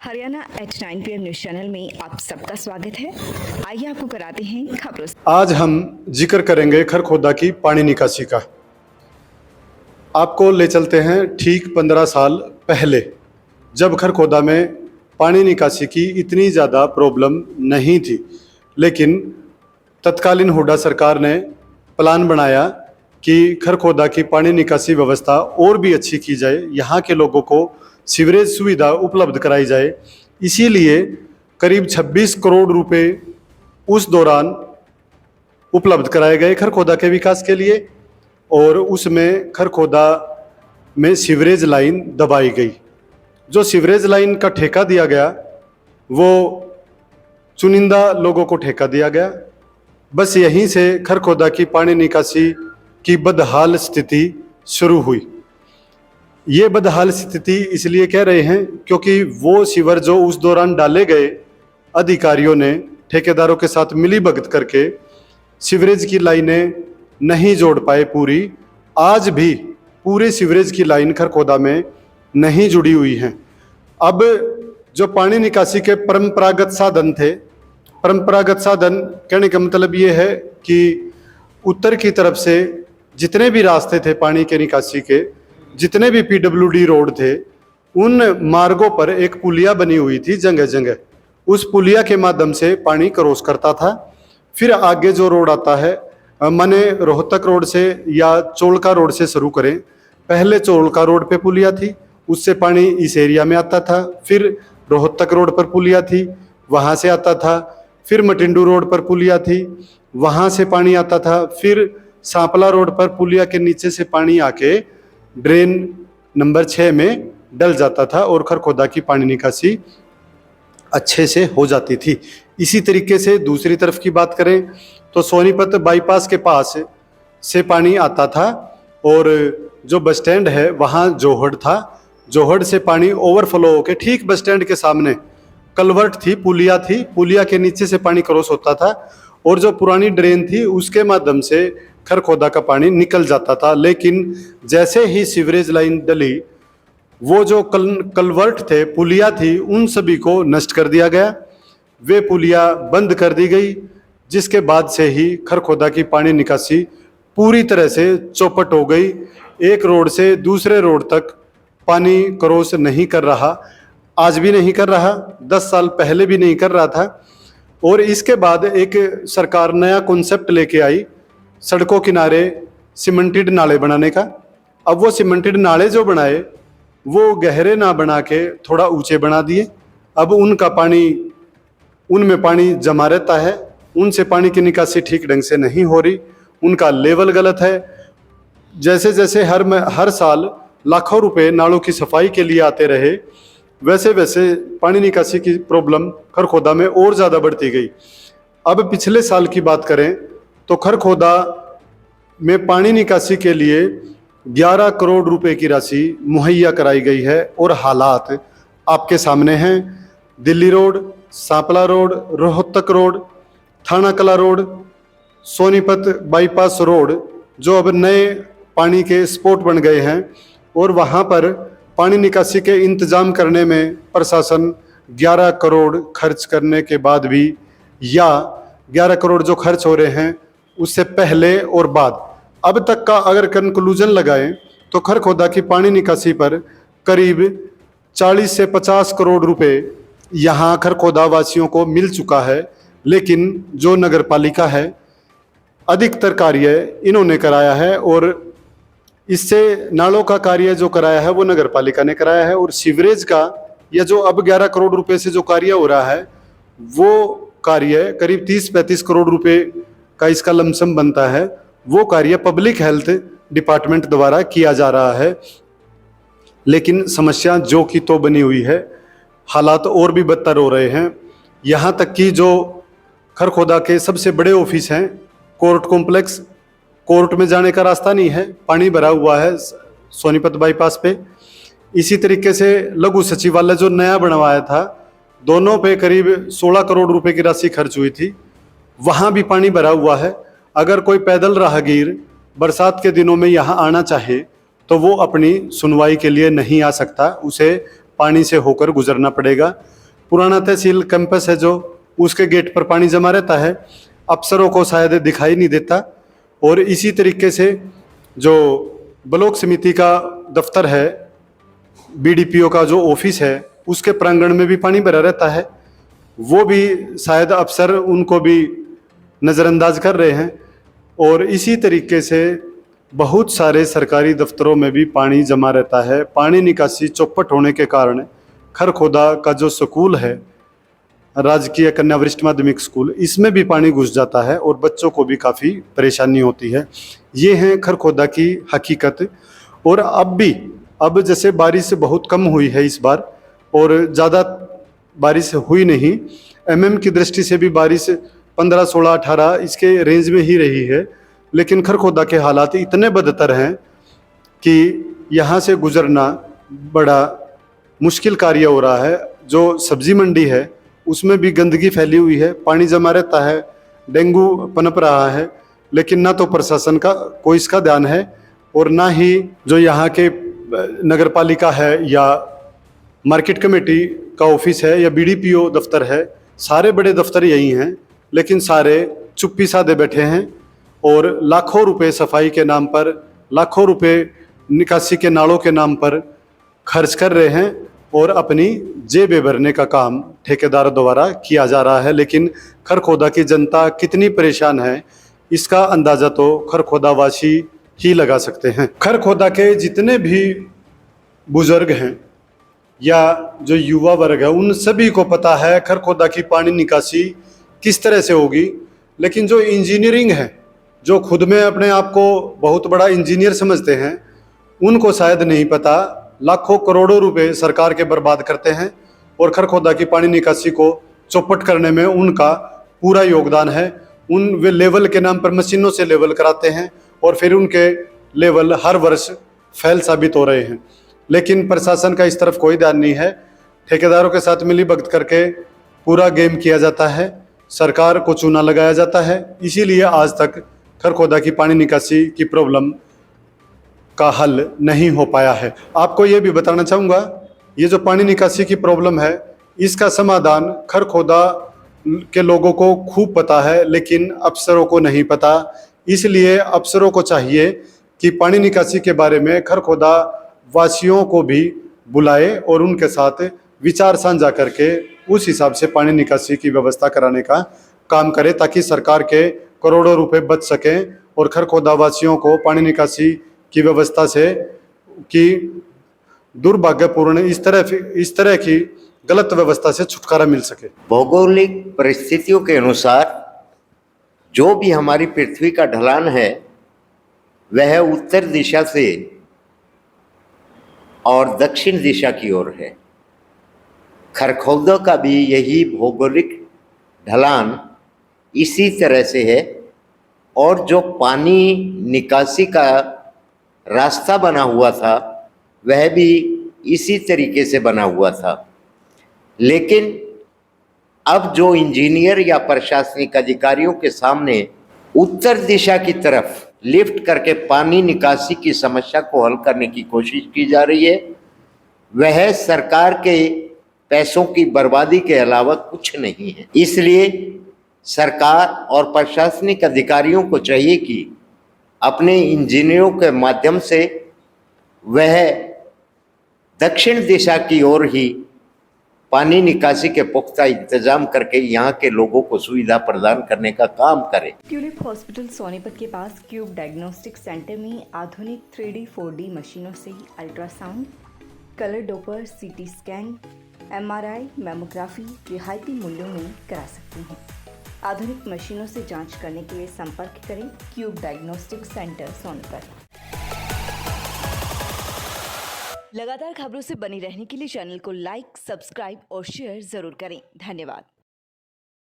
Haryana at 9 PM news channel में आप सबका स्वागत है। आइए आपको कराते हैं खबरों से। आज हम जिक्र करेंगे खरखोदा की पानी निकासी का। आपको ले चलते हैं ठीक 15 साल पहले, जब खरखोदा में पानी निकासी की इतनी ज़्यादा प्रॉब्लम नहीं थी, लेकिन तत्कालीन हुड्डा सरकार ने प्लान बनाया कि खरखोदा की पानी निकासी व्यवस्था और भी अच्छी की जाए, यहाँ के लोगों को सीवरेज सुविधा उपलब्ध कराई जाए। इसीलिए करीब 26 करोड़ रुपए उस दौरान उपलब्ध कराए गए खरखोदा के विकास के लिए, और उसमें खरखोदा में सीवरेज लाइन दबाई गई। जो सीवरेज लाइन का ठेका दिया गया वो चुनिंदा लोगों को ठेका दिया गया। बस यहीं से खरखोदा की पानी निकासी की बदहाल स्थिति शुरू हुई। ये बदहाल स्थिति इसलिए कह रहे हैं क्योंकि वो सीवर जो उस दौरान डाले गए, अधिकारियों ने ठेकेदारों के साथ मिलीभगत करके सीवरेज की लाइनें नहीं जोड़ पाए पूरी। आज भी पूरे सीवरेज की लाइन खरखोदा में नहीं जुड़ी हुई हैं। अब जो पानी निकासी के परंपरागत साधन थे, परंपरागत साधन कहने का मतलब ये है कि उत्तर की तरफ से जितने भी रास्ते थे पानी के निकासी के, जितने भी PWD रोड थे, उन मार्गों पर एक पुलिया बनी हुई थी जगह जगह। उस पुलिया के माध्यम से पानी क्रॉस करता था। फिर आगे जो रोड आता है, माने रोहतक रोड से या चोलका रोड से शुरू करें, पहले चोलका रोड पे पुलिया थी, उससे पानी इस एरिया में आता था। फिर रोहतक रोड पर पुलिया थी, वहाँ से आता था। फिर मटिंडू रोड पर पुलिया थी, वहाँ से पानी आता था। फिर सांपला रोड पर पुलिया के नीचे से पानी आके ड्रेन नंबर 6 में डल जाता था और खरखोदा की पानी निकासी अच्छे से हो जाती थी। इसी तरीके से दूसरी तरफ की बात करें तो सोनीपत बाईपास के पास से पानी आता था, और जो बस स्टैंड है वहाँ जोहड़ था। जोहड़ से पानी ओवरफ्लो होकर ठीक बस स्टैंड के सामने कलवर्ट थी, पुलिया थी, पुलिया के नीचे से पानी क्रॉस होता था, और जो पुरानी ड्रेन थी उसके माध्यम से खरखोदा का पानी निकल जाता था। लेकिन जैसे ही सीवरेज लाइन डली, वो जो कलवर्ट थे, पुलिया थी, उन सभी को नष्ट कर दिया गया। वे पुलिया बंद कर दी गई, जिसके बाद से ही खरखोदा की पानी निकासी पूरी तरह से चौपट हो गई। एक रोड से दूसरे रोड तक पानी क्रॉस नहीं कर रहा, आज भी नहीं कर रहा, 10 साल पहले भी नहीं कर रहा था। और इसके बाद एक सरकार नया कॉन्सेप्ट लेके आई, सड़कों किनारे सीमेंटेड नाले बनाने का। अब वो सीमेंटेड नाले जो बनाए वो गहरे ना बना के थोड़ा ऊंचे बना दिए। अब उनमें पानी जमा रहता है, उनसे पानी की निकासी ठीक ढंग से नहीं हो रही, उनका लेवल गलत है। जैसे जैसे हर साल लाखों रुपए नालों की सफाई के लिए आते रहे, वैसे वैसे पानी निकासी की प्रॉब्लम खरखोदा में और ज़्यादा बढ़ती गई। अब पिछले साल की बात करें तो खरखोदा में पानी निकासी के लिए 11 करोड़ रुपए की राशि मुहैया कराई गई है, और हालात आपके सामने हैं। Delhi road, Sampla road, Rohtak road, थाना कला रोड, सोनीपत बाईपास रोड जो अब नए पानी के स्पॉट बन गए हैं, और वहाँ पर पानी निकासी के इंतजाम करने में प्रशासन 11 करोड़ खर्च करने के बाद भी, या 11 करोड़ जो खर्च हो रहे हैं उससे पहले और बाद, अब तक का अगर कंक्लूजन लगाएं तो खरखोदा की पानी निकासी पर करीब 40 से 50 करोड़ रुपए यहाँ खरखोदा वासियों को मिल चुका है। लेकिन जो नगर पालिका है, अधिकतर कार्य इन्होंने कराया है, और इससे नालों का कार्य जो कराया है वो नगर पालिका ने कराया है। और सीवरेज का या जो अब 11 करोड़ रुपए से जो कार्य हो रहा है, वो कार्य करीब 30-35 करोड़ रुपए का इसका लमसम बनता है। वो कार्य पब्लिक हेल्थ डिपार्टमेंट द्वारा किया जा रहा है। लेकिन समस्या जो की तो बनी हुई है, हालात और भी बदतर हो रहे हैं। यहाँ तक कि जो खरखोदा के सबसे बड़े ऑफिस हैं, कोर्ट कॉम्प्लेक्स, कोर्ट में जाने का रास्ता नहीं है, पानी भरा हुआ है सोनीपत बाईपास पे। इसी तरीके से लघु सचिवालय जो नया बनवाया था, दोनों पे करीब 16 करोड़ रुपए की राशि खर्च हुई थी, वहाँ भी पानी भरा हुआ है। अगर कोई पैदल राहगीर बरसात के दिनों में यहाँ आना चाहे तो वो अपनी सुनवाई के लिए नहीं आ सकता, उसे पानी से होकर गुजरना पड़ेगा। पुराना तहसील कैंपस है जो, उसके गेट पर पानी जमा रहता है, अफसरों को शायद दिखाई नहीं देता। और इसी तरीके से जो ब्लॉक समिति का दफ्तर है, बीडीपीओ का जो ऑफिस है, उसके प्रांगण में भी पानी भरा रहता है। वो भी शायद अफसर उनको भी नज़रअंदाज कर रहे हैं। और इसी तरीके से बहुत सारे सरकारी दफ्तरों में भी पानी जमा रहता है। पानी निकासी चौपट होने के कारण खरखोदा का जो स्कूल है, राजकीय कन्या वरिष्ठ माध्यमिक स्कूल, इसमें भी पानी घुस जाता है और बच्चों को भी काफ़ी परेशानी होती है। ये है खरखोदा की हकीकत। और अब जैसे बारिश बहुत कम हुई है इस बार, और ज़्यादा बारिश हुई नहीं, एमएम की दृष्टि से भी बारिश 15, 16, 18 इसके रेंज में ही रही है। लेकिन खरखोदा के हालात इतने बदतर हैं कि यहाँ से गुजरना बड़ा मुश्किल कार्य हो रहा है। जो सब्जी मंडी है उसमें भी गंदगी फैली हुई है, पानी जमा रहता है, डेंगू पनप रहा है। लेकिन ना तो प्रशासन का कोई इसका ध्यान है, और ना ही जो यहाँ के नगर पालिका है या मार्केट कमेटी का ऑफिस है या बीडीपीओ दफ्तर है, सारे बड़े दफ्तर यही हैं, लेकिन सारे चुप्पी साधे बैठे हैं और लाखों रुपए सफाई के नाम पर, लाखों रुपए निकासी के नालों के नाम पर खर्च कर रहे हैं और अपनी जेबें भरने का काम ठेकेदारों द्वारा किया जा रहा है। लेकिन खरखोदा की जनता कितनी परेशान है, इसका अंदाज़ा तो खरखोदा वासी ही लगा सकते हैं। खरखोदा के जितने भी बुजुर्ग हैं या जो युवा वर्ग है, उन सभी को पता है खरखोदा की पानी निकासी किस तरह से होगी। लेकिन जो इंजीनियरिंग है, जो खुद में अपने आप को बहुत बड़ा इंजीनियर समझते हैं, उनको शायद नहीं पता लाखों करोड़ों रुपए सरकार के बर्बाद करते हैं और खरखोदा की पानी निकासी को चौपट करने में उनका पूरा योगदान है। वे लेवल के नाम पर मशीनों से लेवल कराते हैं और फिर उनके लेवल हर वर्ष फेल साबित हो रहे हैं। लेकिन प्रशासन का इस तरफ कोई ध्यान नहीं है। ठेकेदारों के साथ मिली भगत करके पूरा गेम किया जाता है, सरकार को चूना लगाया जाता है। इसीलिए आज तक खरखोदा की पानी निकासी की प्रॉब्लम का हल नहीं हो पाया है। आपको ये भी बताना चाहूँगा, ये जो पानी निकासी की प्रॉब्लम है, इसका समाधान खरखोदा के लोगों को खूब पता है, लेकिन अफसरों को नहीं पता। इसलिए अफसरों को चाहिए कि पानी निकासी के बारे में खरखोदा वासियों को भी बुलाए और उनके साथ विचार साझा करके उस हिसाब से पानी निकासी की व्यवस्था कराने का काम करे, ताकि सरकार के करोड़ों रुपए बच सकें और खरखोदा वासियों को पानी निकासी की व्यवस्था से की दुर्भाग्यपूर्ण इस तरह की गलत व्यवस्था से छुटकारा मिल सके। भौगोलिक परिस्थितियों के अनुसार जो भी हमारी पृथ्वी का ढलान है वह उत्तर दिशा से और दक्षिण दिशा की ओर है। खरखोदा का भी यही भौगोलिक ढलान इसी तरह से है और जो पानी निकासी का रास्ता बना हुआ था वह भी इसी तरीके से बना हुआ था। लेकिन अब जो इंजीनियर या प्रशासनिक अधिकारियों के सामने उत्तर दिशा की तरफ लिफ्ट करके पानी निकासी की समस्या को हल करने की कोशिश की जा रही है, वह सरकार के पैसों की बर्बादी के अलावा कुछ नहीं है। इसलिए सरकार और प्रशासनिक अधिकारियों को चाहिए कि अपने इंजीनियरों के माध्यम से वह दक्षिण दिशा की ओर ही पानी निकासी के पुख्ता इंतजाम करके यहाँ के लोगों को सुविधा प्रदान करने का काम करें। ट्यूलिप हॉस्पिटल सोनीपत के पास क्यूब डायग्नोस्टिक सेंटर में आधुनिक 3D 4D मशीनों से ultrasound, colour Doppler, CT scan, MRI, mammography रियायती मूल्यों में करा सकते हैं। आधुनिक मशीनों से जांच करने के लिए संपर्क करें क्यूब डायग्नोस्टिक सेंटर सोनीपत। लगातार खबरों से बनी रहने के लिए चैनल को लाइक, सब्सक्राइब और शेयर जरूर करें। धन्यवाद।